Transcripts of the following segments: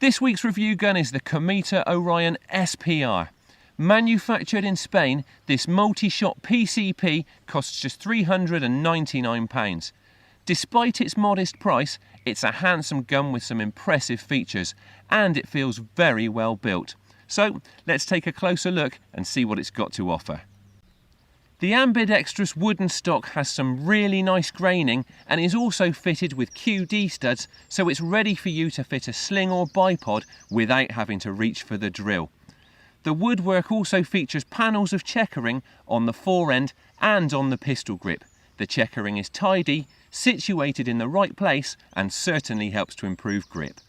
This week's review gun is the Cometa Orion SPR. Manufactured in Spain, this multi-shot PCP costs just £399. Despite its modest price, it's a handsome gun with some impressive features, and it feels very well built. So let's take a closer look and see what it's got to offer. The ambidextrous wooden stock has some really nice graining and is also fitted with QD studs, so it's ready for you to fit a sling or bipod without having to reach for the drill. The woodwork also features panels of checkering on the forend and on the pistol grip. The checkering is tidy, situated in the right place, and certainly helps to improve grip.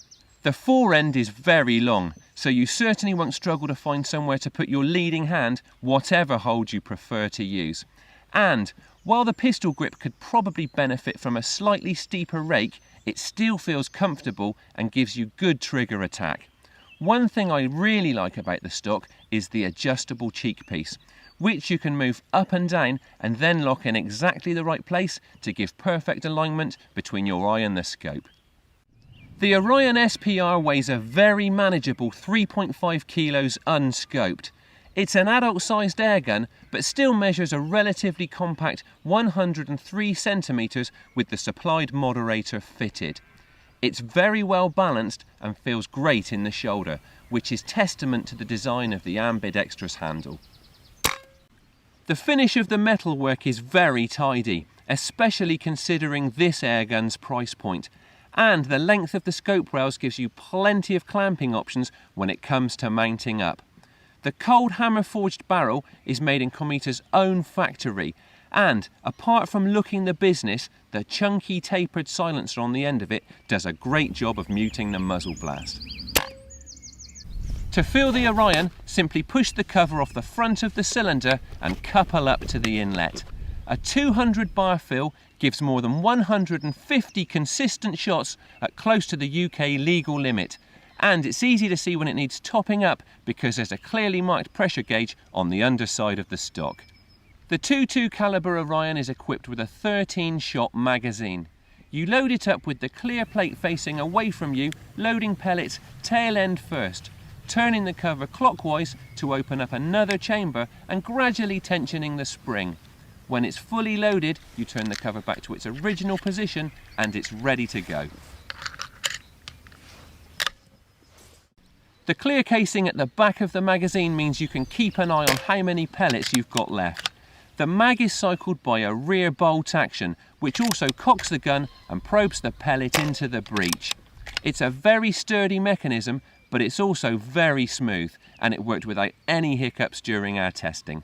The forend is very long, so you certainly won't struggle to find somewhere to put your leading hand, whatever hold you prefer to use. And while the pistol grip could probably benefit from a slightly steeper rake, it still feels comfortable and gives you good trigger attack. One thing I really like about the stock is the adjustable cheek piece, which you can move up and down and then lock in exactly the right place to give perfect alignment between your eye and the scope. The Orion SPR weighs a very manageable 3.5 kilos unscoped. It's an adult-sized airgun, but still measures a relatively compact 103 centimeters with the supplied moderator fitted. It's very well balanced and feels great in the shoulder, which is testament to the design of the ambidextrous handle. The finish of the metalwork is very tidy, especially considering this airgun's price point. And the length of the scope rails gives you plenty of clamping options when it comes to mounting up. The cold hammer forged barrel is made in Cometa's own factory, and apart from looking the business, the chunky tapered silencer on the end of it does a great job of muting the muzzle blast. To fill the Orion, simply push the cover off the front of the cylinder and couple up to the inlet. A 200 bar fill gives more than 150 consistent shots at close to the UK legal limit, and it's easy to see when it needs topping up because there's a clearly marked pressure gauge on the underside of the stock. The .22 caliber Orion is equipped with a 13-shot magazine. You load it up with the clear plate facing away from you, loading pellets tail end first, turning the cover clockwise to open up another chamber and gradually tensioning the spring. When it's fully loaded, you turn the cover back to its original position and it's ready to go. The clear casing at the back of the magazine means you can keep an eye on how many pellets you've got left. The mag is cycled by a rear bolt action, which also cocks the gun and probes the pellet into the breech. It's a very sturdy mechanism, but it's also very smooth, and it worked without any hiccups during our testing.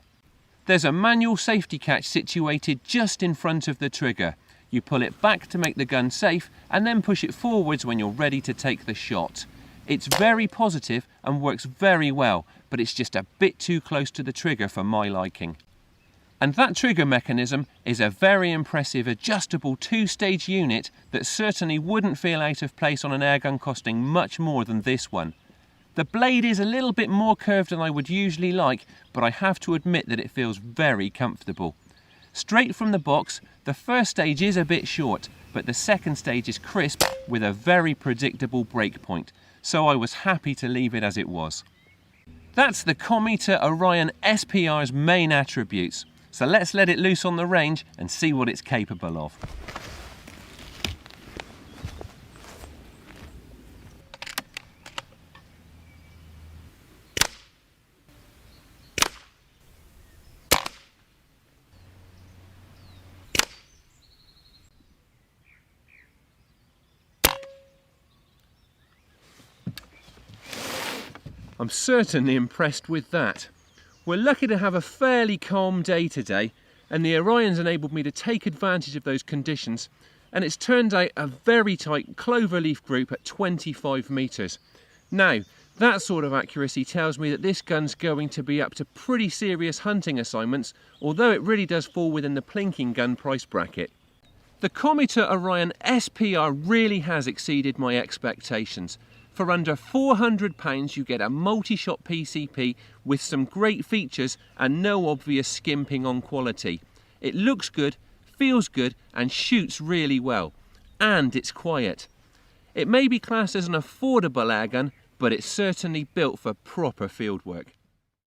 There's a manual safety catch situated just in front of the trigger. You pull it back to make the gun safe and then push it forwards when you're ready to take the shot. It's very positive and works very well, but it's just a bit too close to the trigger for my liking. And that trigger mechanism is a very impressive adjustable two-stage unit that certainly wouldn't feel out of place on an airgun costing much more than this one. The blade is a little bit more curved than I would usually like, but I have to admit that it feels very comfortable. Straight from the box, the first stage is a bit short, but the second stage is crisp with a very predictable break point, so I was happy to leave it as it was. That's the Cometa Orion SPR's main attributes, so let's let it loose on the range and see what it's capable of. I'm certainly impressed with that. We're lucky to have a fairly calm day today, and the Orion's enabled me to take advantage of those conditions, and it's turned out a very tight cloverleaf group at 25 metres. Now, that sort of accuracy tells me that this gun's going to be up to pretty serious hunting assignments, although it really does fall within the plinking gun price bracket. The Cometa Orion SPR really has exceeded my expectations. For under £400 you get a multi-shot PCP with some great features and no obvious skimping on quality. It looks good, feels good and shoots really well. And it's quiet. It may be classed as an affordable airgun, but it's certainly built for proper field work.